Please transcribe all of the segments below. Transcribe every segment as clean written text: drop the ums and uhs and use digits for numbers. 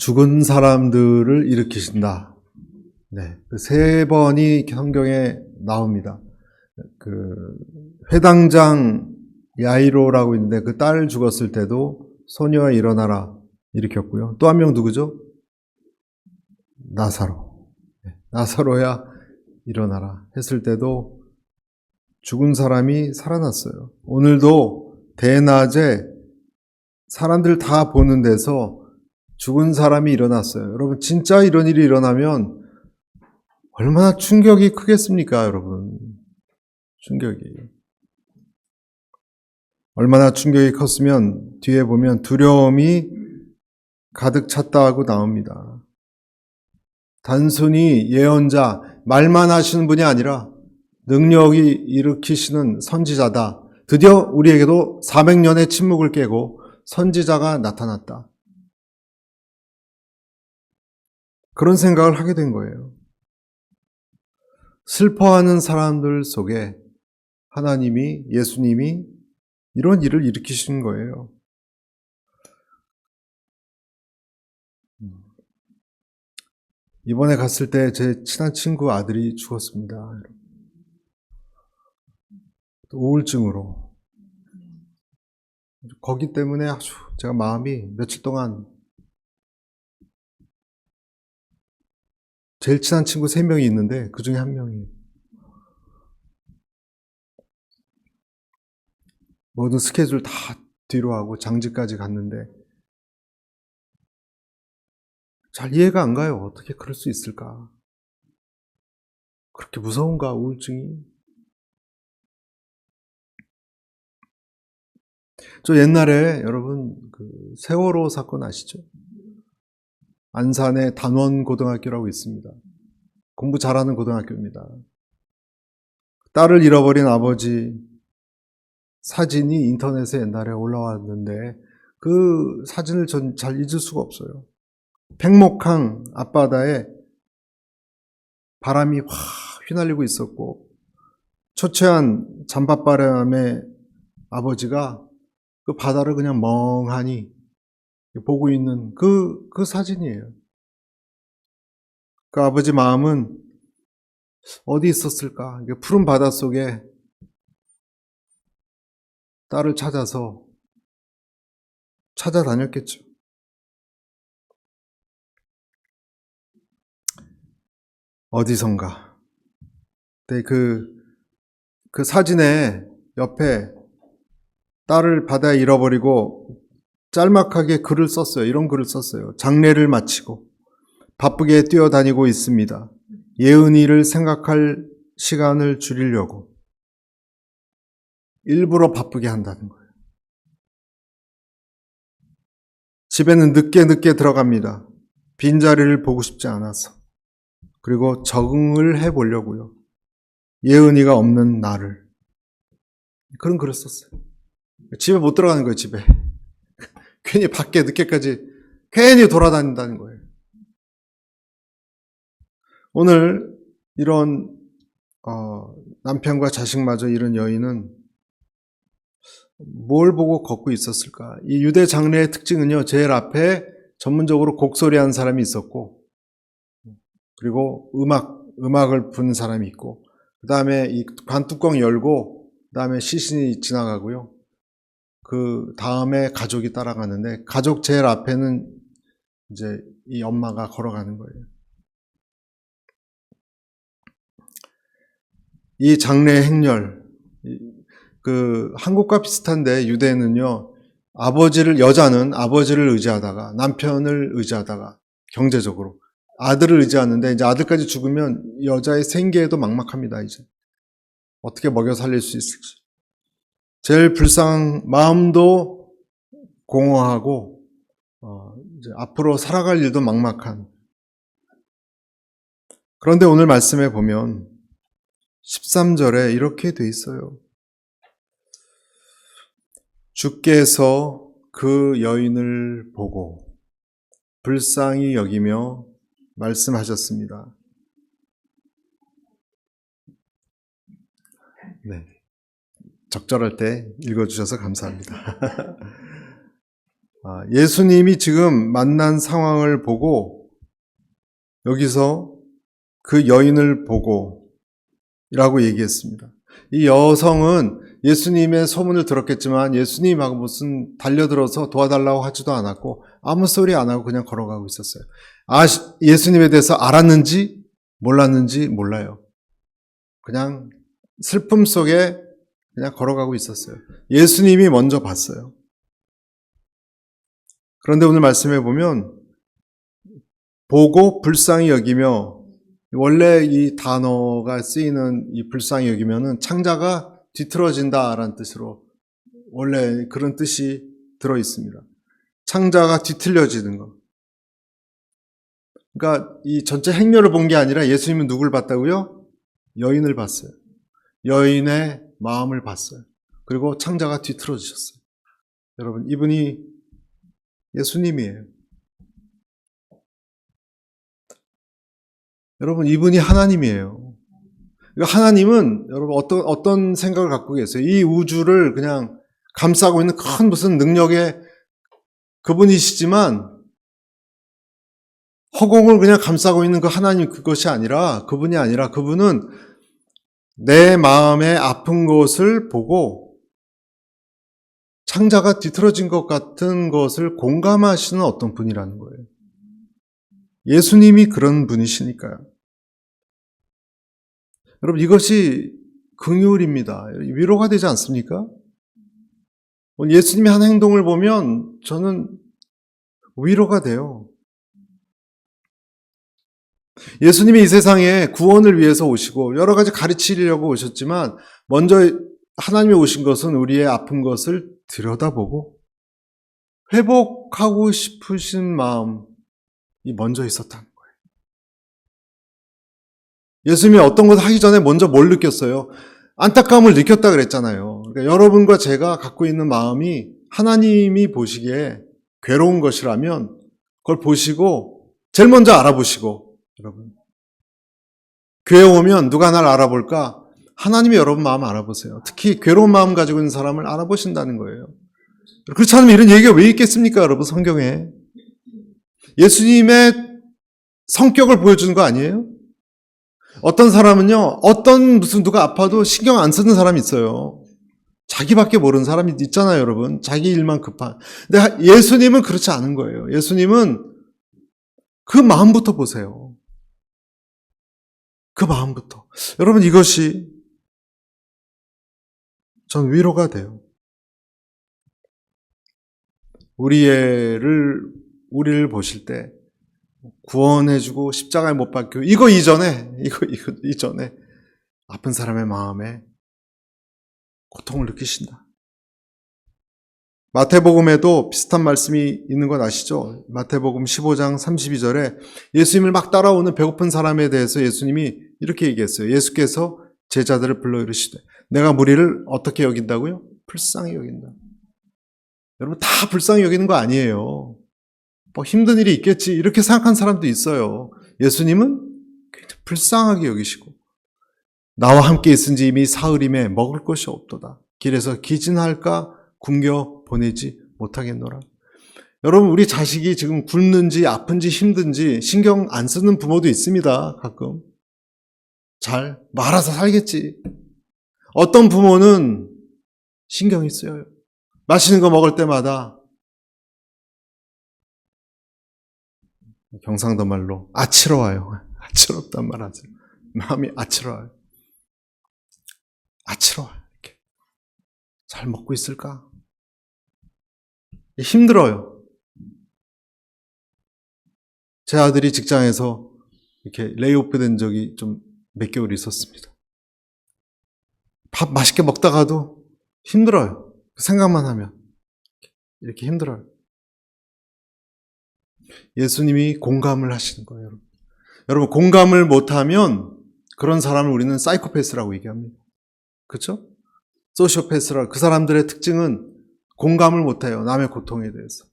죽은 사람들을 일으키신다. 네, 그 세 번이 성경에 나옵니다. 그 회당장 야이로라고 있는데 그 딸 죽었을 때도 소녀아 일어나라 일으켰고요. 또 한 명 누구죠? 나사로. 네, 나사로야 일어나라 했을 때도 죽은 사람이 살아났어요. 오늘도 대낮에 사람들 다 보는 데서 죽은 사람이 일어났어요. 여러분, 진짜 이런 일이 일어나면 얼마나 충격이 크겠습니까, 여러분? 충격이. 얼마나 충격이 컸으면 뒤에 보면 두려움이 가득 찼다 하고 나옵니다. 단순히 예언자, 말만 하시는 분이 아니라 능력이 일으키시는 선지자다. 드디어 우리에게도 400년의 침묵을 깨고 선지자가 나타났다. 그런 생각을 하게 된 거예요. 슬퍼하는 사람들 속에 하나님이, 예수님이 이런 일을 일으키신 거예요. 이번에 갔을 때 제 친한 친구 아들이 죽었습니다. 우울증으로. 거기 때문에 아주 제가 마음이 며칠 동안 제일 친한 친구 3명이 있는데 그 중에 한 명이 모든 스케줄 다 뒤로 하고 장지까지 갔는데 잘 이해가 안 가요. 어떻게 그럴 수 있을까? 그렇게 무서운가, 우울증이? 저 옛날에 여러분 그 세월호 사건 아시죠? 안산에 단원고등학교라고 있습니다. 공부 잘하는 고등학교입니다. 딸을 잃어버린 아버지 사진이 인터넷에 옛날에 올라왔는데 그 사진을 전 잘 잊을 수가 없어요. 팽목항 앞바다에 바람이 확 휘날리고 있었고 초췌한 잠바바람에 아버지가 그 바다를 그냥 멍하니 보고 있는 그 사진이에요. 그 아버지 마음은 어디 있었을까? 푸른 바다 속에 딸을 찾아서 찾아다녔겠죠. 어디선가. 근데 그 사진에 옆에 딸을 바다에 잃어버리고 짤막하게 글을 썼어요. 이런 글을 썼어요. 장례를 마치고 바쁘게 뛰어다니고 있습니다. 예은이를 생각할 시간을 줄이려고 일부러 바쁘게 한다는 거예요. 집에는 늦게 들어갑니다. 빈자리를 보고 싶지 않아서. 그리고 적응을 해보려고요. 예은이가 없는 나를. 그런 글을 썼어요. 집에 못 들어가는 거예요, 집에. 괜히 밖에 늦게까지 괜히 돌아다닌다는 거예요. 오늘 이런 남편과 자식마저 잃은 여인은 뭘 보고 걷고 있었을까? 이 유대 장례의 특징은요, 제일 앞에 전문적으로 곡소리하는 사람이 있었고, 그리고 음악을 부는 사람이 있고, 그 다음에 이 관뚜껑 열고, 그 다음에 시신이 지나가고요. 그 다음에 가족이 따라가는데, 가족 제일 앞에는 이제 이 엄마가 걸어가는 거예요. 이 장례 행렬, 그 한국과 비슷한데 유대는요, 여자는 아버지를 의지하다가 남편을 의지하다가 경제적으로 아들을 의지하는데 이제 아들까지 죽으면 여자의 생계에도 막막합니다. 이제 어떻게 먹여 살릴 수 있을지 제일 불쌍한 마음도 공허하고 이제 앞으로 살아갈 일도 막막한. 그런데 오늘 말씀에 보면 13절에 이렇게 돼 있어요. 주께서 그 여인을 보고 불쌍히 여기며 말씀하셨습니다. 네, 적절할 때 읽어주셔서 감사합니다. 예수님이 지금 만난 상황을 보고 여기서 그 여인을 보고 라고 얘기했습니다. 이 여성은 예수님의 소문을 들었겠지만 예수님하고 무슨 달려들어서 도와달라고 하지도 않았고 아무 소리 안 하고 그냥 걸어가고 있었어요. 예수님에 대해서 알았는지 몰랐는지 몰라요. 그냥 슬픔 속에 그냥 걸어가고 있었어요. 예수님이 먼저 봤어요. 그런데 오늘 말씀해 보면 보고 불쌍히 여기며, 원래 이 단어가 쓰이는 이 불쌍히 여기면은 창자가 뒤틀어진다라는 뜻으로 원래 그런 뜻이 들어 있습니다. 창자가 뒤틀려지는 것. 그러니까 이 전체 행렬을 본 게 아니라 예수님은 누굴 봤다고요? 여인을 봤어요. 여인의 마음을 봤어요. 그리고 창자가 뒤틀어지셨어요. 여러분, 이분이 예수님이에요. 여러분, 이분이 하나님이에요. 하나님은 여러분 어떤 생각을 갖고 계세요? 이 우주를 그냥 감싸고 있는 큰 무슨 능력의 그분이시지만 허공을 그냥 감싸고 있는 그 하나님, 그것이 아니라, 그분이 아니라, 그분은 내 마음의 아픈 것을 보고 창자가 뒤틀어진 것 같은 것을 공감하시는 어떤 분이라는 거예요. 예수님이 그런 분이시니까요. 여러분, 이것이 긍휼입니다. 위로가 되지 않습니까? 예수님이 한 행동을 보면 저는 위로가 돼요. 예수님이 이 세상에 구원을 위해서 오시고 여러 가지 가르치려고 오셨지만 먼저 하나님이 오신 것은 우리의 아픈 것을 들여다보고 회복하고 싶으신 마음이 먼저 있었다는 거예요. 예수님이 어떤 것을 하기 전에 먼저 뭘 느꼈어요? 안타까움을 느꼈다 그랬잖아요. 그러니까 여러분과 제가 갖고 있는 마음이 하나님이 보시기에 괴로운 것이라면 그걸 보시고 제일 먼저 알아보시고, 여러분, 교회 오면 누가 날 알아볼까? 하나님이 여러분 마음 알아보세요. 특히 괴로운 마음 가지고 있는 사람을 알아보신다는 거예요. 그렇지 않으면 이런 얘기가 왜 있겠습니까, 여러분? 성경에 예수님의 성격을 보여주는 거 아니에요? 어떤 사람은요, 무슨 누가 아파도 신경 안 쓰는 사람이 있어요. 자기밖에 모르는 사람이 있잖아요, 여러분. 자기 일만 급한. 근데 예수님은 그렇지 않은 거예요. 예수님은 그 마음부터 보세요. 그 마음부터. 여러분, 이것이 전 위로가 돼요. 우리를 보실 때 구원해주고 십자가에 못 박히고 이거 이전에 아픈 사람의 마음에 고통을 느끼신다. 마태복음에도 비슷한 말씀이 있는 건 아시죠? 마태복음 15장 32절에 예수님을 막 따라오는 배고픈 사람에 대해서 예수님이 이렇게 얘기했어요. 예수께서 제자들을 불러 이르시되 내가 무리를 어떻게 여긴다고요? 불쌍히 여긴다. 여러분, 다 불쌍히 여기는 거 아니에요. 뭐 힘든 일이 있겠지 이렇게 생각한 사람도 있어요. 예수님은 불쌍하게 여기시고 나와 함께 있은지 이미 사흘임에 먹을 것이 없도다. 길에서 기진할까 굶겨 보내지 못하겠노라. 여러분, 우리 자식이 지금 굶는지 아픈지 힘든지 신경 안 쓰는 부모도 있습니다. 가끔 잘 말아서 살겠지. 어떤 부모는 신경이 쓰여요. 맛있는 거 먹을 때마다 경상도 말로 아치러워요. 아치럽단 말 하죠. 마음이 아치러워요. 아치러워요. 이렇게. 잘 먹고 있을까? 힘들어요. 제 아들이 직장에서 이렇게 레이오프 된 적이 좀 몇 개월 있었습니다. 밥 맛있게 먹다가도 힘들어요. 생각만 하면 이렇게 힘들어요. 예수님이 공감을 하시는 거예요. 여러분, 여러분 공감을 못하면 그런 사람을 우리는 사이코패스라고 얘기합니다. 그렇죠? 소시오패스라. 그 사람들의 특징은 공감을 못해요. 남의 고통에 대해서.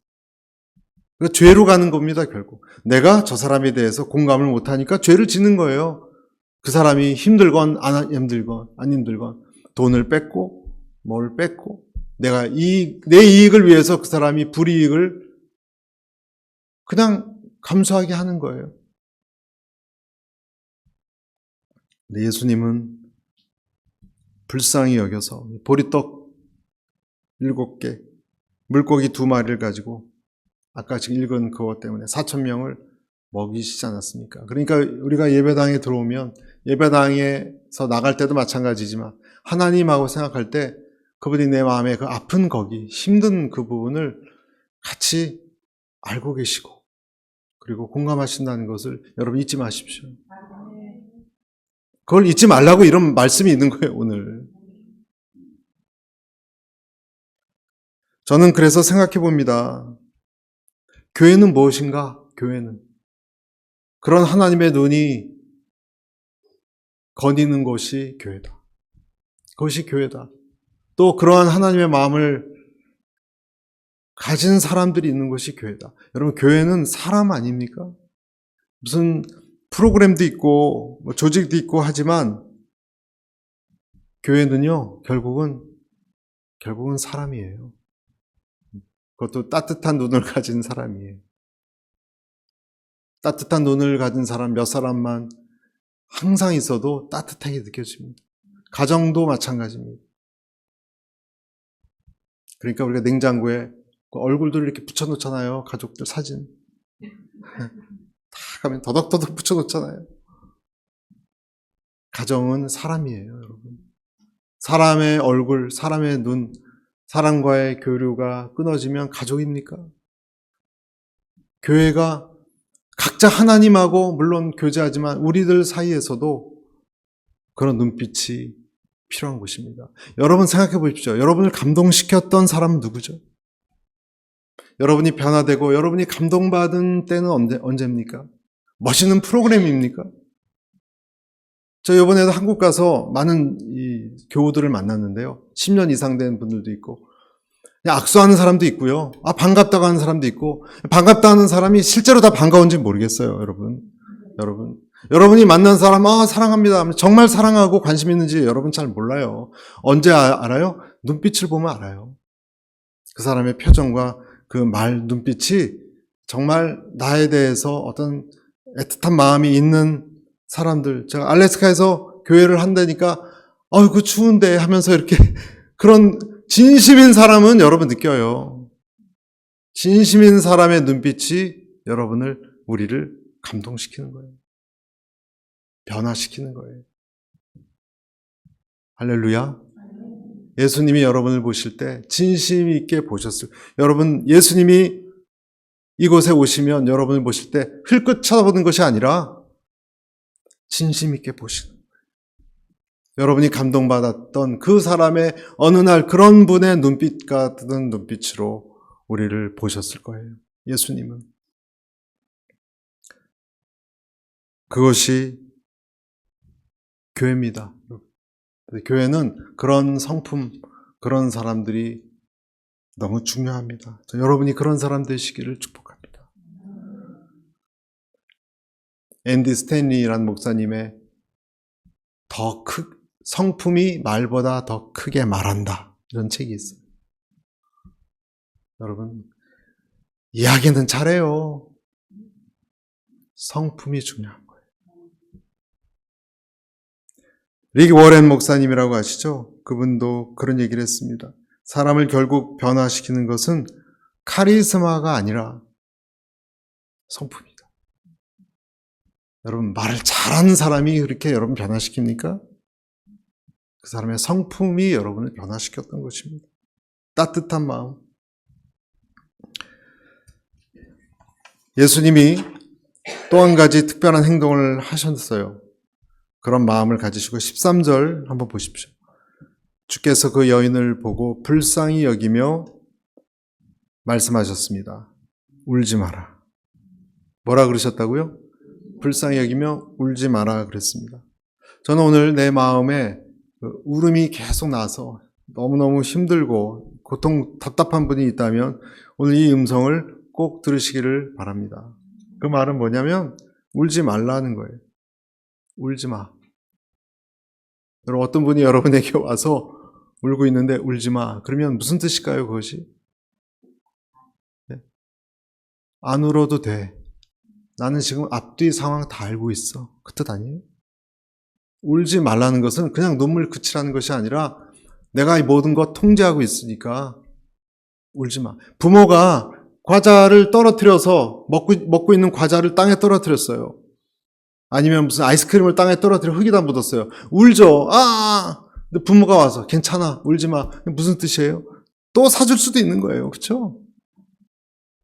그러니까 죄로 가는 겁니다. 결국 내가 저 사람에 대해서 공감을 못하니까 죄를 짓는 거예요. 그 사람이 힘들건 안 힘들건 돈을 뺏고 뭘 뺏고 내 이익을 위해서 그 사람이 불이익을 그냥 감수하게 하는 거예요. 근데 예수님은 불쌍히 여겨서 보리떡 7개, 물고기 2마리를 가지고 아까 지금 읽은 그것 때문에 4,000명을 먹이시지 않았습니까? 그러니까 우리가 예배당에 들어오면 예배당에서 나갈 때도 마찬가지지만 하나님하고 생각할 때 그분이 내 마음에 그 아픈 거기, 힘든 그 부분을 같이 알고 계시고 그리고 공감하신다는 것을 여러분 잊지 마십시오. 그걸 잊지 말라고 이런 말씀이 있는 거예요, 오늘. 저는 그래서 생각해 봅니다. 교회는 무엇인가? 교회는 그런 하나님의 눈이 거니는 곳이 교회다. 그것이 교회다. 또 그러한 하나님의 마음을 가진 사람들이 있는 곳이 교회다. 여러분, 교회는 사람 아닙니까? 무슨 프로그램도 있고 조직도 있고 하지만 교회는요, 결국은 사람이에요. 그것도 따뜻한 눈을 가진 사람이에요. 따뜻한 눈을 가진 사람 몇 사람만 항상 있어도 따뜻하게 느껴집니다. 가정도 마찬가지입니다. 그러니까 우리가 냉장고에 얼굴들 이렇게 붙여놓잖아요. 가족들 사진. 다 가면 더덕더덕 붙여놓잖아요. 가정은 사람이에요, 여러분. 사람의 얼굴, 사람의 눈, 사람과의 교류가 끊어지면 가족입니까? 교회가 각자 하나님하고 물론 교제하지만 우리들 사이에서도 그런 눈빛이 필요한 곳입니다. 여러분 생각해 보십시오. 여러분을 감동시켰던 사람은 누구죠? 여러분이 변화되고 여러분이 감동받은 때는 언제입니까? 멋있는 프로그램입니까? 저 이번에도 한국 가서 많은 이 교우들을 만났는데요. 10년 이상 된 분들도 있고 그냥 악수하는 사람도 있고요. 반갑다고 하는 사람도 있고 반갑다 하는 사람이 실제로 다 반가운지 모르겠어요. 여러분이 만난 사람 사랑합니다. 정말 사랑하고 관심 있는지 여러분 잘 몰라요. 언제 알아요? 눈빛을 보면 알아요. 그 사람의 표정과 그 말 눈빛이 정말 나에 대해서 어떤 애틋한 마음이 있는 사람들. 제가 알래스카에서 교회를 한다니까 그 추운데 하면서 이렇게 그런 진심인 사람은 여러분 느껴요. 진심인 사람의 눈빛이 우리를 감동시키는 거예요. 변화시키는 거예요. 할렐루야. 예수님이 여러분을 보실 때 진심 있게 보셨을. 여러분, 예수님이 이곳에 오시면 여러분을 보실 때 흘끗 쳐다보는 것이 아니라 진심 있게 보시는 거예요. 여러분이 감동받았던 그 사람의 어느 날 그런 분의 눈빛 같은 눈빛으로 우리를 보셨을 거예요. 예수님은. 그것이 교회입니다. 교회는 그런 성품, 그런 사람들이 너무 중요합니다. 여러분이 그런 사람 되시기를 축복합니다. 앤디 스탠리라는 목사님의 성품이 말보다 더 크게 말한다. 이런 책이 있어요. 여러분, 이야기는 잘해요. 성품이 중요한 거예요. 릭 워렌 목사님이라고 아시죠? 그분도 그런 얘기를 했습니다. 사람을 결국 변화시키는 것은 카리스마가 아니라 성품이다. 여러분, 말을 잘하는 사람이 그렇게 여러분 변화시킵니까? 그 사람의 성품이 여러분을 변화시켰던 것입니다. 따뜻한 마음. 예수님이 또 한 가지 특별한 행동을 하셨어요. 그런 마음을 가지시고 13절 한번 보십시오. 주께서 그 여인을 보고 불쌍히 여기며 말씀하셨습니다. 울지 마라. 뭐라 그러셨다고요? 불쌍히 여기며 울지 마라 그랬습니다. 저는 오늘 내 마음에 울음이 계속 나서 너무너무 힘들고 답답한 분이 있다면 오늘 이 음성을 꼭 들으시기를 바랍니다. 그 말은 뭐냐면 울지 말라는 거예요. 울지 마. 여러분, 어떤 분이 여러분에게 와서 울고 있는데 울지 마. 그러면 무슨 뜻일까요, 그것이? 네. 안 울어도 돼. 나는 지금 앞뒤 상황 다 알고 있어. 그 뜻 아니에요? 울지 말라는 것은 그냥 눈물 그치라는 것이 아니라 내가 이 모든 것 통제하고 있으니까 울지 마. 부모가 과자를 떨어뜨려서 먹고 있는 과자를 땅에 떨어뜨렸어요. 아니면 무슨 아이스크림을 땅에 떨어뜨려 흙이 다 묻었어요. 울죠. 근데 부모가 와서 괜찮아, 울지 마. 무슨 뜻이에요? 또 사줄 수도 있는 거예요. 그렇죠?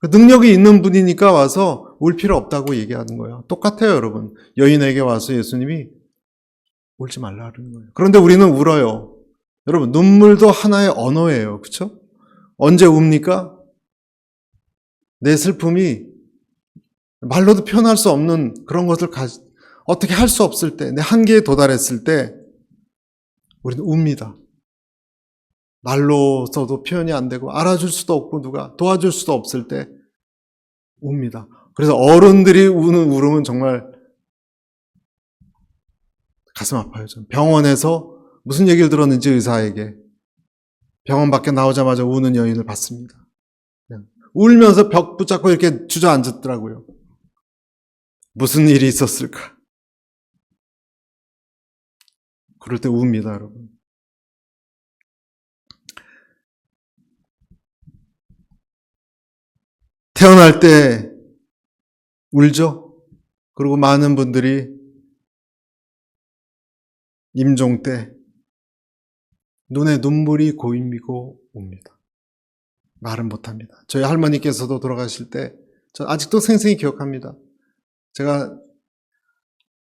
능력이 있는 분이니까 와서 울 필요 없다고 얘기하는 거예요. 똑같아요, 여러분. 여인에게 와서 예수님이 울지 말라 그러는 거예요. 그런데 우리는 울어요. 여러분, 눈물도 하나의 언어예요. 그렇죠? 언제 웁니까? 내 슬픔이 말로도 표현할 수 없는 그런 것을 어떻게 할 수 없을 때, 내 한계에 도달했을 때 우리는 웁니다. 말로서도 표현이 안 되고 알아줄 수도 없고 누가 도와줄 수도 없을 때 웁니다. 그래서 어른들이 우는 울음은 정말 가슴 아파요. 저는 병원에서 무슨 얘기를 들었는지 의사에게 병원 밖에 나오자마자 우는 여인을 봤습니다. 울면서 벽 붙잡고 이렇게 주저앉았더라고요. 무슨 일이 있었을까? 그럴 때 웁니다, 여러분. 태어날 때 울죠? 그리고 많은 분들이 임종 때 눈에 눈물이 고이고 옵니다. 말은 못합니다. 저희 할머니께서도 돌아가실 때 저 아직도 생생히 기억합니다. 제가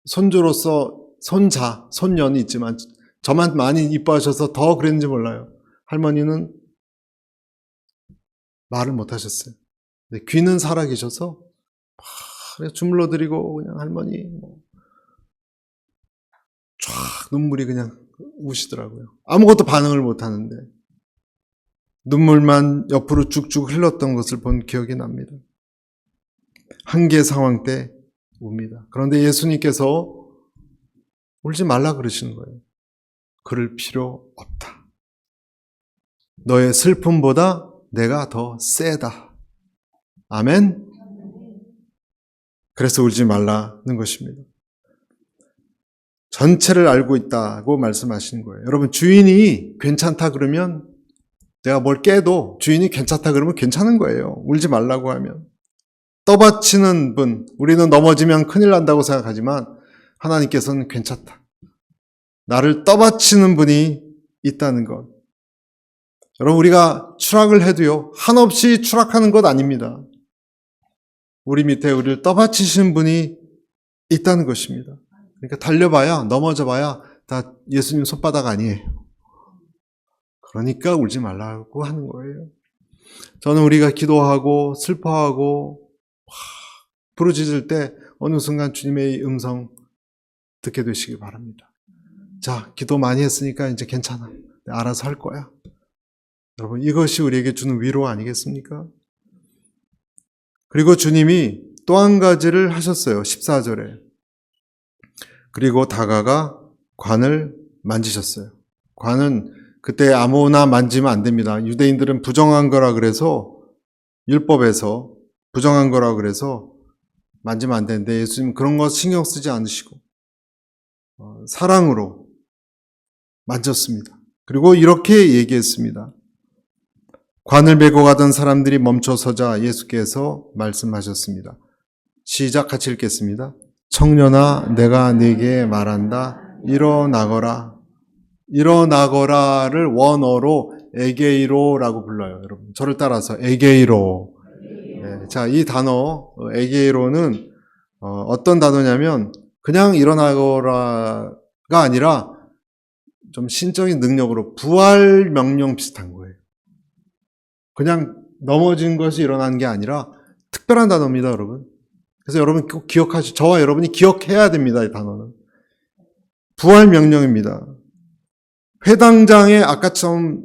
손주로서 손년이 있지만 저만 많이 이뻐하셔서 더 그랬는지 몰라요. 할머니는 말을 못하셨어요. 귀는 살아계셔서 주물러드리고 그냥 할머니 쫙 눈물이 그냥 우시더라고요. 아무것도 반응을 못하는데 눈물만 옆으로 쭉쭉 흘렀던 것을 본 기억이 납니다. 한계 상황 때 웁니다. 그런데 예수님께서 울지 말라 그러시는 거예요. 그럴 필요 없다. 너의 슬픔보다 내가 더 세다. 아멘? 그래서 울지 말라는 것입니다. 전체를 알고 있다고 말씀하시는 거예요. 여러분, 주인이 괜찮다 그러면 내가 뭘 깨도 주인이 괜찮다 그러면 괜찮은 거예요. 울지 말라고 하면. 떠받치는 분, 우리는 넘어지면 큰일 난다고 생각하지만 하나님께서는 괜찮다. 나를 떠받치는 분이 있다는 것. 여러분, 우리가 추락을 해도요, 한없이 추락하는 것 아닙니다. 우리 밑에 우리를 떠받치시는 분이 있다는 것입니다. 그러니까 달려봐야, 넘어져봐야 다 예수님 손바닥 아니에요. 그러니까 울지 말라고 하는 거예요. 저는 우리가 기도하고 슬퍼하고 부르짖을 때 어느 순간 주님의 음성 듣게 되시기 바랍니다. 자, 기도 많이 했으니까 이제 괜찮아. 알아서 할 거야. 여러분, 이것이 우리에게 주는 위로 아니겠습니까? 그리고 주님이 또 한 가지를 하셨어요. 14절에. 그리고 다가가 관을 만지셨어요. 관은 그때 아무나 만지면 안 됩니다. 유대인들은 부정한 거라 그래서 율법에서 부정한 거라 그래서 만지면 안 되는데 예수님은 그런 거 신경 쓰지 않으시고 사랑으로 만졌습니다. 그리고 이렇게 얘기했습니다. 관을 메고 가던 사람들이 멈춰서자 예수께서 말씀하셨습니다. 시작, 같이 읽겠습니다. 청년아, 내가 네게 말한다. 일어나거라. 일어나거라를 원어로 에게이로라고 불러요. 여러분, 저를 따라서 에게이로. 네, 자, 이 단어 에게이로는 어떤 단어냐면 그냥 일어나거라가 아니라 좀 신적인 능력으로 부활 명령 비슷한 거예요. 그냥 넘어진 것이 일어난 게 아니라 특별한 단어입니다, 여러분. 그래서 여러분 꼭 저와 여러분이 기억해야 됩니다, 이 단어는. 부활 명령입니다. 회당장의 아까 처음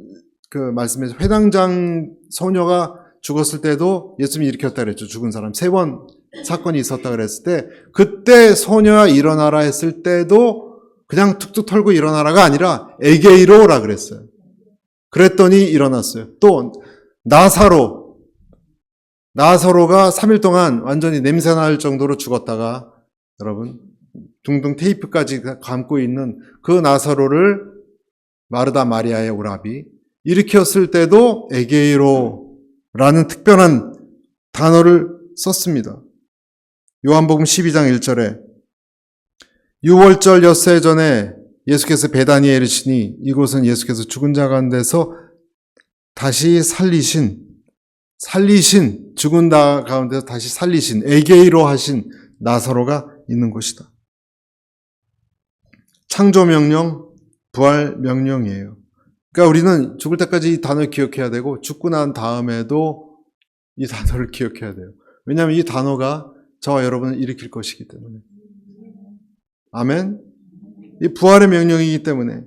말씀에서 회당장 소녀가 죽었을 때도 예수님이 일으켰다 그랬죠. 죽은 사람 3번 사건이 있었다 그랬을 때 그때 소녀야 일어나라 했을 때도 그냥 툭툭 털고 일어나라가 아니라 에게이로라 그랬어요. 그랬더니 일어났어요. 또 나사로가 3일 동안 완전히 냄새날 정도로 죽었다가 여러분 둥둥 테이프까지 감고 있는 그 나사로를 마르다 마리아의 오라비 일으켰을 때도 에게이로라는 특별한 단어를 썼습니다. 요한복음 12장 1절에 6월절 엿새 전에 예수께서 베다니에 이르시니 이곳은 예수께서 죽은 자 가운데서 다시 살리신 죽은 자 가운데서 다시 살리신 에게이로 하신 나사로가 있는 곳이다. 창조 명령, 부활 명령이에요. 그러니까 우리는 죽을 때까지 이 단어를 기억해야 되고 죽고 난 다음에도 이 단어를 기억해야 돼요. 왜냐하면 이 단어가 저와 여러분을 일으킬 것이기 때문에. 아멘. 이 부활의 명령이기 때문에.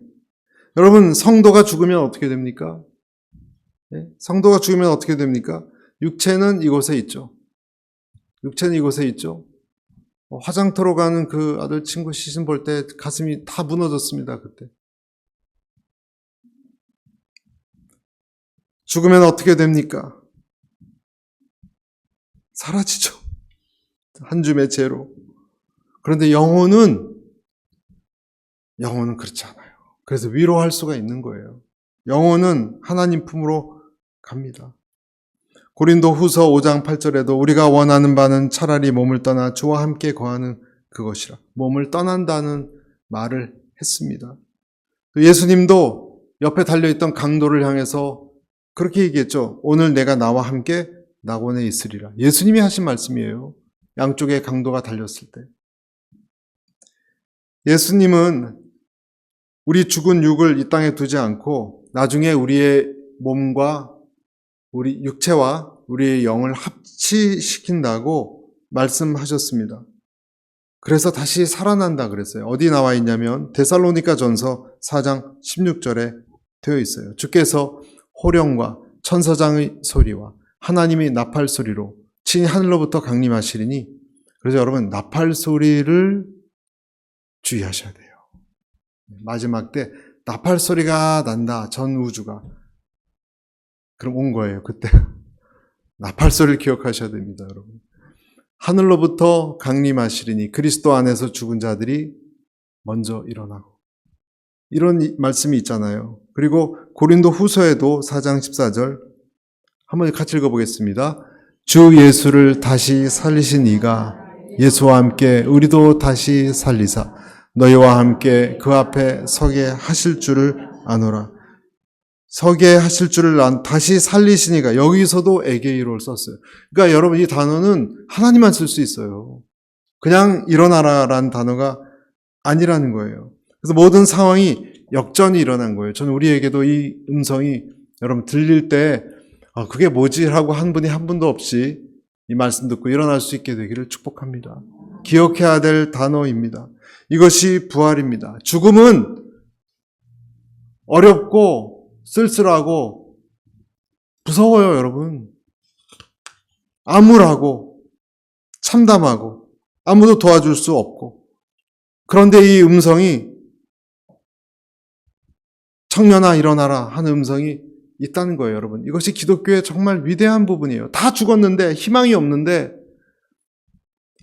여러분, 성도가 죽으면 어떻게 됩니까? 네? 성도가 죽으면 어떻게 됩니까? 육체는 이곳에 있죠. 화장터로 가는 그 아들 친구 시신 볼 때 가슴이 다 무너졌습니다. 그때. 죽으면 어떻게 됩니까? 사라지죠. 한 줌의 죄로. 그런데 영혼은 그렇지 않아요. 그래서 위로할 수가 있는 거예요. 영혼은 하나님 품으로 갑니다. 고린도 후서 5장 8절에도 우리가 원하는 바는 차라리 몸을 떠나 주와 함께 거하는 그것이라. 몸을 떠난다는 말을 했습니다. 예수님도 옆에 달려있던 강도를 향해서 그렇게 얘기했죠. 오늘 내가 나와 함께 낙원에 있으리라. 예수님이 하신 말씀이에요. 양쪽에 강도가 달렸을 때. 예수님은 우리 죽은 육을 이 땅에 두지 않고 나중에 우리의 몸과 우리 육체와 우리의 영을 합치시킨다고 말씀하셨습니다. 그래서 다시 살아난다 그랬어요. 어디 나와 있냐면 데살로니가 전서 4장 16절에 되어 있어요. 주께서 호령과 천사장의 소리와 하나님의 나팔 소리로 친히 하늘로부터 강림하시리니 그래서 여러분 나팔 소리를 주의하셔야 돼요. 마지막 때 나팔 소리가 난다. 전 우주가. 그럼 온 거예요. 그때 나팔 소리를 기억하셔야 됩니다. 여러분. 하늘로부터 강림하시리니 그리스도 안에서 죽은 자들이 먼저 일어나고 이런 말씀이 있잖아요. 그리고 고린도 후서에도 4장 14절 한번 같이 읽어보겠습니다. 주 예수를 다시 살리신 이가 예수와 함께 우리도 다시 살리사 너희와 함께 그 앞에 서게 하실 줄을 아노라. 서게 하실 줄을 다시 살리시니가 여기서도 에게이로를 썼어요. 그러니까 여러분 이 단어는 하나님만 쓸 수 있어요. 그냥 일어나라라는 단어가 아니라는 거예요. 그래서 모든 상황이 역전이 일어난 거예요. 저는 우리에게도 이 음성이 여러분 들릴 때 그게 뭐지? 하고 한 분도 없이 이 말씀 듣고 일어날 수 있게 되기를 축복합니다. 기억해야 될 단어입니다. 이것이 부활입니다. 죽음은 어렵고 쓸쓸하고 무서워요, 여러분. 암울하고 참담하고 아무도 도와줄 수 없고 그런데 이 음성이 청년아 일어나라 하는 음성이 있다는 거예요, 여러분. 이것이 기독교의 정말 위대한 부분이에요. 다 죽었는데 희망이 없는데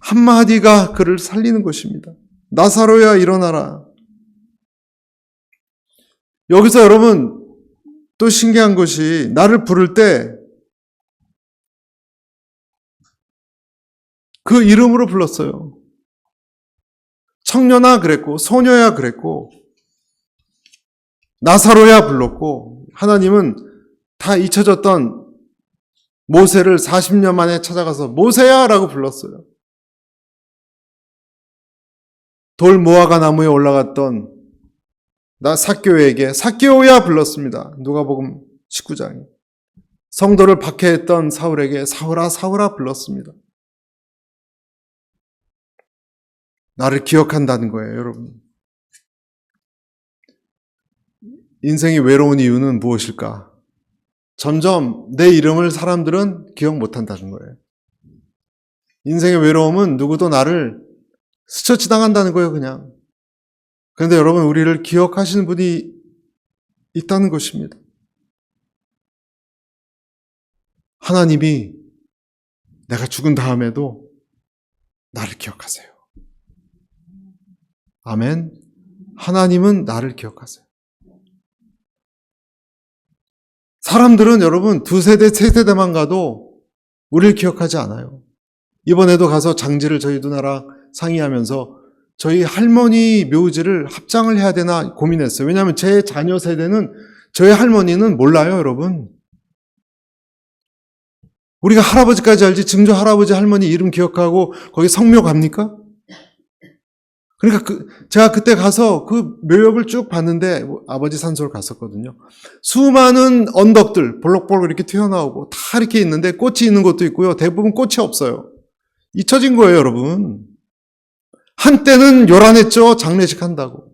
한마디가 그를 살리는 것입니다. 나사로야 일어나라. 여기서 여러분 또 신기한 것이 나를 부를 때 그 이름으로 불렀어요. 청년아 그랬고 소녀야 그랬고 나사로야 불렀고 하나님은 다 잊혀졌던 모세를 40년 만에 찾아가서 모세야 라고 불렀어요. 돌 무화과 나무에 올라갔던 삭개오에게 삭개오야 불렀습니다. 누가복음 19장에. 성도를 박해했던 사울에게 사울아 사울아 불렀습니다. 나를 기억한다는 거예요, 여러분. 인생이 외로운 이유는 무엇일까? 점점 내 이름을 사람들은 기억 못한다는 거예요. 인생의 외로움은 누구도 나를 스쳐 지나간다는 거예요, 그냥. 그런데 여러분, 우리를 기억하시는 분이 있다는 것입니다. 하나님이 내가 죽은 다음에도 나를 기억하세요. 아멘. 하나님은 나를 기억하세요. 사람들은 여러분 2세대, 3세대만 가도 우리를 기억하지 않아요. 이번에도 가서 장지를 저희 누나랑 상의하면서 저희 할머니 묘지를 합장을 해야 되나 고민했어요. 왜냐하면 제 자녀 세대는 저희 할머니는 몰라요, 여러분. 우리가 할아버지까지 알지 증조 할아버지 할머니 이름 기억하고 거기 성묘 갑니까? 그러니까 제가 그때 가서 그 묘역을 쭉 봤는데 아버지 산소를 갔었거든요. 수많은 언덕들 볼록볼록 이렇게 튀어나오고 다 이렇게 있는데 꽃이 있는 곳도 있고요. 대부분 꽃이 없어요. 잊혀진 거예요, 여러분. 한때는 요란했죠. 장례식 한다고.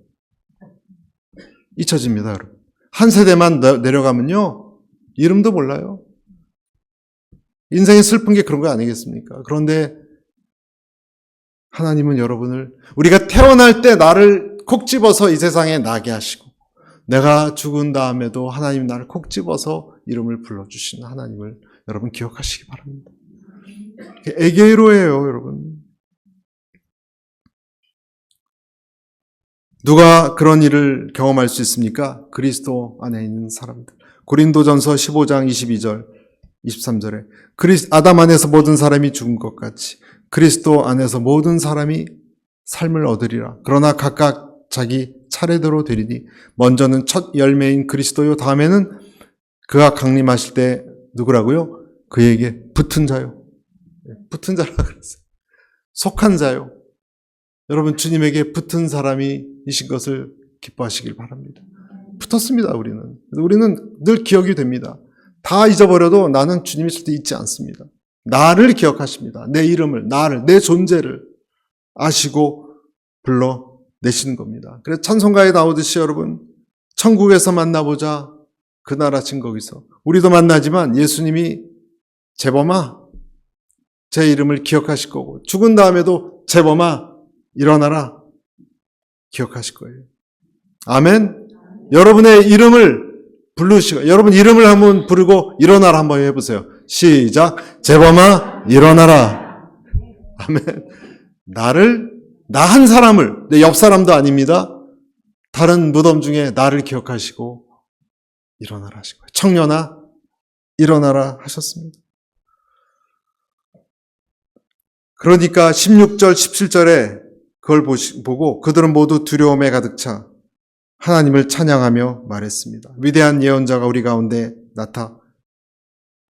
잊혀집니다, 여러분. 한 세대만 내려가면요. 이름도 몰라요. 인생이 슬픈 게 그런 거 아니겠습니까? 그런데 하나님은 여러분을 우리가 태어날 때 나를 콕 집어서 이 세상에 나게 하시고 내가 죽은 다음에도 하나님 나를 콕 집어서 이름을 불러주시는 하나님을 여러분 기억하시기 바랍니다. 에게이로예요, 여러분. 누가 그런 일을 경험할 수 있습니까? 그리스도 안에 있는 사람들. 고린도전서 15장 22절, 23절에 아담 안에서 모든 사람이 죽은 것 같이 그리스도 안에서 모든 사람이 삶을 얻으리라. 그러나 각각 자기 차례대로 되리니 먼저는 첫 열매인 그리스도요. 다음에는 그가 강림하실 때 누구라고요? 그에게 붙은 자요. 붙은 자라고 그랬어요. 속한 자요. 여러분 주님에게 붙은 사람이신 것을 기뻐하시길 바랍니다. 붙었습니다. 우리는 늘 기억이 됩니다. 다 잊어버려도 나는 주님 있을 때 잊지 않습니다. 나를 기억하십니다. 내 이름을, 내 존재를 아시고 불러내시는 겁니다. 그래서 찬송가에 나오듯이 여러분 천국에서 만나보자 그 나라친 거기서 우리도 만나지만 예수님이 재범아 제 이름을 기억하실 거고 죽은 다음에도 재범아 일어나라 기억하실 거예요. 아멘. 여러분의 이름을 부르시고 여러분 이름을 한번 부르고 일어나라 한번 해보세요. 시작. 재범아 일어나라. 아멘. 나 한 사람을 내 옆 사람도 아닙니다. 다른 무덤 중에 나를 기억하시고 일어나라 하신 거예요. 청년아 일어나라 하셨습니다. 그러니까 16절 17절에 그걸 보고 그들은 모두 두려움에 가득 차 하나님을 찬양하며 말했습니다. 위대한 예언자가 우리 가운데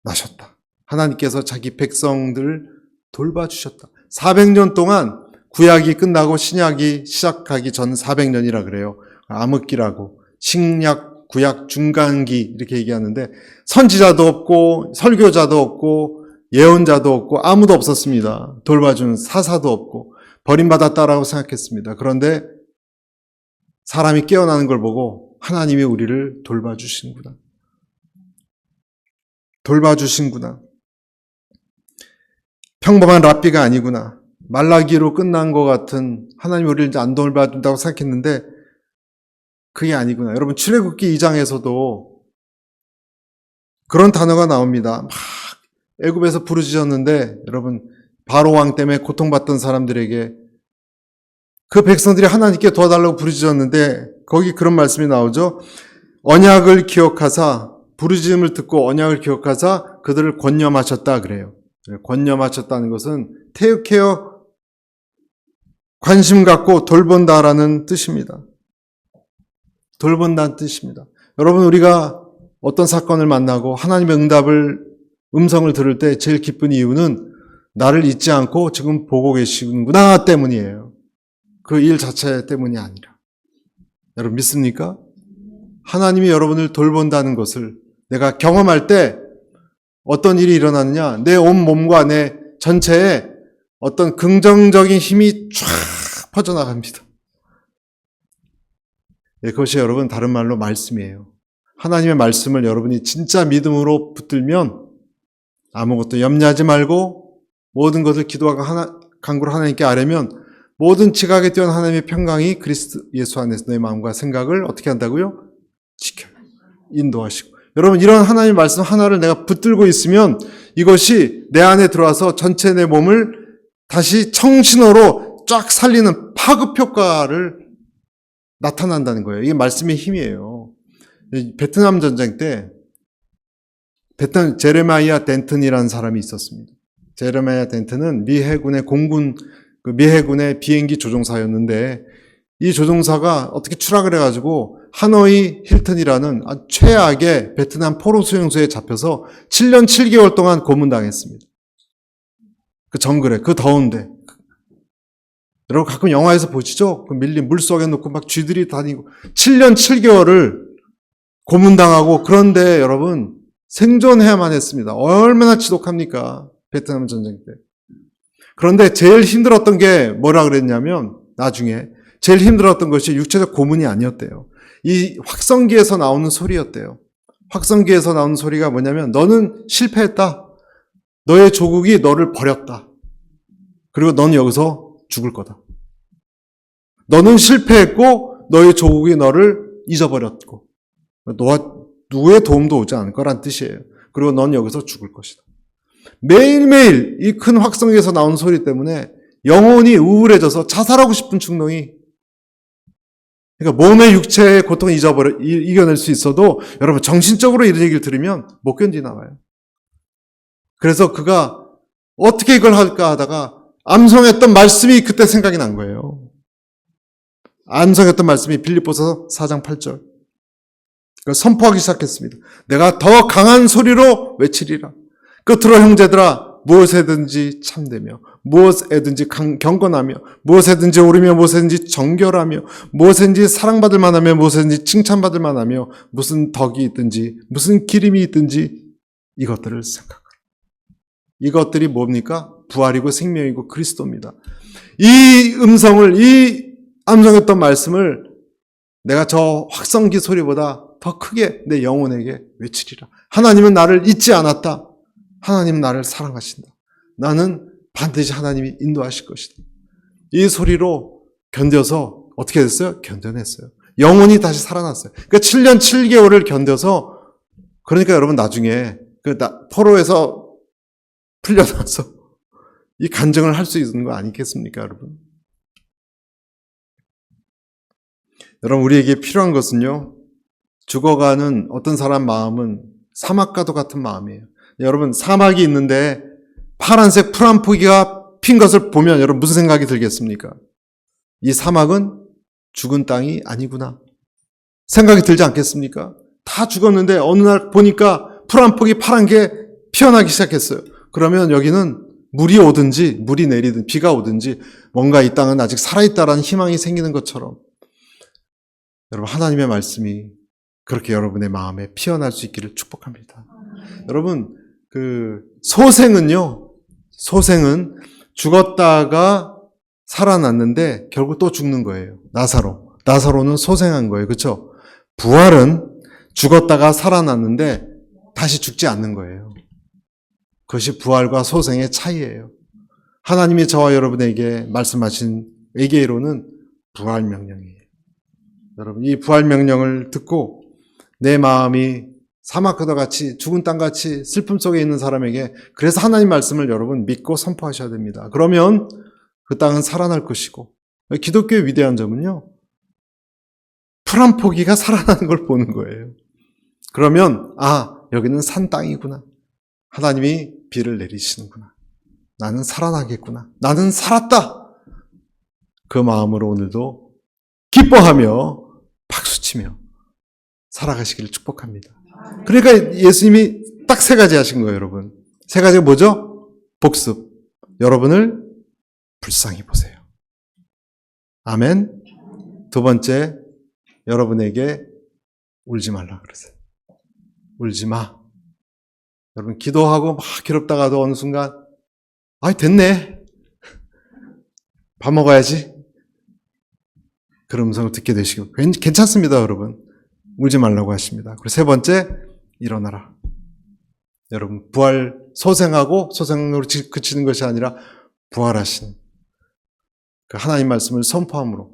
나타나셨다. 하나님께서 자기 백성들을 돌봐주셨다. 400년 동안 구약이 끝나고 신약이 시작하기 전 400년이라 그래요. 암흑기라고 신약, 구약, 중간기 이렇게 얘기하는데 선지자도 없고 설교자도 없고 예언자도 없고 아무도 없었습니다. 돌봐주는 사사도 없고 버림받았다라고 생각했습니다. 그런데 사람이 깨어나는 걸 보고 하나님이 우리를 돌봐주신구나. 평범한 랍비가 아니구나. 말라기로 끝난 것 같은 하나님이 우리를 이제 안 돌봐준다고 생각했는데 그게 아니구나. 여러분 출애굽기 2장에서도 그런 단어가 나옵니다. 막 애굽에서 부르짖었는데 여러분 바로 왕 때문에 고통받던 사람들에게 그 백성들이 하나님께 도와달라고 부르짖었는데 거기 그런 말씀이 나오죠. 언약을 기억하사 부르짖음을 듣고 언약을 기억하사 그들을 권념하셨다 그래요. 권념하셨다는 것은 테이크케어 관심 갖고 돌본다라는 뜻입니다. 돌본다는 뜻입니다. 여러분 우리가 어떤 사건을 만나고 하나님의 음성을 들을 때 제일 기쁜 이유는 나를 잊지 않고 지금 보고 계시는구나 때문이에요. 그 일 자체 때문이 아니라. 여러분 믿습니까? 하나님이 여러분을 돌본다는 것을 내가 경험할 때 어떤 일이 일어나느냐 내 온 몸과 내 전체에 어떤 긍정적인 힘이 쫙 퍼져나갑니다. 네, 그것이 여러분 다른 말로 말씀이에요. 하나님의 말씀을 여러분이 진짜 믿음으로 붙들면 아무것도 염려하지 말고 모든 것을 기도하고 간구를 하나님께 아뢰면 모든 지각에 뛰어난 하나님의 평강이 그리스도 예수 안에서 너의 마음과 생각을 어떻게 한다고요? 지켜요. 인도하시고 여러분, 이런 하나님의 말씀 하나를 내가 붙들고 있으면 이것이 내 안에 들어와서 전체 내 몸을 다시 청신호로 쫙 살리는 파급 효과를 나타난다는 거예요. 이게 말씀의 힘이에요. 베트남 전쟁 때 제레마이아 덴튼이라는 사람이 있었습니다. 제레마이아 덴튼은 미 해군의 비행기 조종사였는데, 이 조종사가 어떻게 추락을 해가지고 하노이 힐튼이라는 아주 최악의 베트남 포로 수용소에 잡혀서 7년 7개월 동안 고문당했습니다. 그 정글에, 그 더운데. 여러분 가끔 영화에서 보시죠? 그 밀린 물속에 놓고 막 쥐들이 다니고 7년 7개월을 고문당하고, 그런데 여러분 생존해야만 했습니다. 얼마나 지독합니까? 베트남 전쟁 때. 그런데 제일 힘들었던 게 뭐라 그랬냐면, 나중에 제일 힘들었던 것이 육체적 고문이 아니었대요. 이 확성기에서 나오는 소리였대요. 확성기에서 나오는 소리가 뭐냐면, 너는 실패했다. 너의 조국이 너를 버렸다. 그리고 너는 여기서 죽을 거다. 너는 실패했고 너의 조국이 너를 잊어버렸고 누구의 도움도 오지 않을 거란 뜻이에요. 그리고 넌 여기서 죽을 것이다. 매일매일 이 큰 확성기에서 나오는 소리 때문에 영혼이 우울해져서 자살하고 싶은 충동이, 그러니까 몸의 육체의 고통을 이겨낼 수 있어도 여러분 정신적으로 이런 얘기를 들으면 못 견디나 봐요. 그래서 그가 어떻게 이걸 할까 하다가 암송했던 말씀이 그때 생각이 난 거예요. 암송했던 말씀이 빌립보서 4장 8절. 선포하기 시작했습니다. 내가 더 강한 소리로 외치리라. 끝으로 형제들아, 무엇에든지 참되며, 무엇에든지 경건하며, 무엇에든지 옳으며, 무엇에든지 정결하며, 무엇에든지 사랑받을 만하며, 무엇에든지 칭찬받을 만하며, 무슨 덕이 있든지, 무슨 기림이 있든지 이것들을 생각하라. 이것들이 뭡니까? 부활이고 생명이고 그리스도입니다. 이 음성을, 이 암송했던 말씀을 내가 저 확성기 소리보다 더 크게 내 영혼에게 외치리라. 하나님은 나를 잊지 않았다. 하나님은 나를 사랑하신다. 나는 반드시 하나님이 인도하실 것이다. 이 소리로 견뎌서 어떻게 됐어요? 견뎌냈어요. 영혼이 다시 살아났어요. 그러니까 7년 7개월을 견뎌서, 그러니까 여러분 나중에 포로에서 풀려나서 이 간증을 할 수 있는 거 아니겠습니까, 여러분? 여러분, 우리에게 필요한 것은요, 죽어가는 어떤 사람 마음은 사막과도 같은 마음이에요. 여러분, 사막이 있는데 파란색 풀 한 포기가 핀 것을 보면 여러분 무슨 생각이 들겠습니까? 이 사막은 죽은 땅이 아니구나 생각이 들지 않겠습니까? 다 죽었는데 어느 날 보니까 풀 한 포기 파란 게 피어나기 시작했어요. 그러면 여기는 물이 오든지 물이 내리든 비가 오든지 뭔가 이 땅은 아직 살아있다라는 희망이 생기는 것처럼, 여러분 하나님의 말씀이 그렇게 여러분의 마음에 피어날 수 있기를 축복합니다. 여러분, 소생은 죽었다가 살아났는데 결국 또 죽는 거예요. 나사로는 소생한 거예요. 그렇죠? 부활은 죽었다가 살아났는데 다시 죽지 않는 거예요. 그것이 부활과 소생의 차이예요. 하나님이 저와 여러분에게 말씀하신 외계이로는 부활 명령이에요. 여러분, 이 부활 명령을 듣고 내 마음이 사막과 같이 죽은 땅같이 슬픔 속에 있는 사람에게, 그래서 하나님 말씀을 여러분 믿고 선포하셔야 됩니다. 그러면 그 땅은 살아날 것이고, 기독교의 위대한 점은요, 풀 한 포기가 살아나는 걸 보는 거예요. 그러면 여기는 산 땅이구나. 하나님이 비를 내리시는구나. 나는 살아나겠구나. 나는 살았다. 그 마음으로 오늘도 기뻐하며 박수치며 살아가시기를 축복합니다. 그러니까 예수님이 딱 3가지 하신 거예요, 여러분. 3가지가 뭐죠? 복습. 여러분을 불쌍히 보세요. 아멘. 2번째, 여러분에게 울지 말라 그러세요. 울지 마. 여러분 기도하고 막 괴롭다가도 어느 순간 됐네. 밥 먹어야지. 그런 음성을 듣게 되시고 괜찮습니다, 여러분. 울지 말라고 하십니다. 그리고 3번째, 일어나라. 여러분 부활, 소생하고 소생으로 그치는 것이 아니라 부활하신 그 하나님 말씀을 선포함으로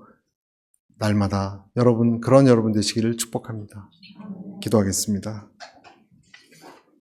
날마다 그런 여러분 되시기를 축복합니다. 기도하겠습니다.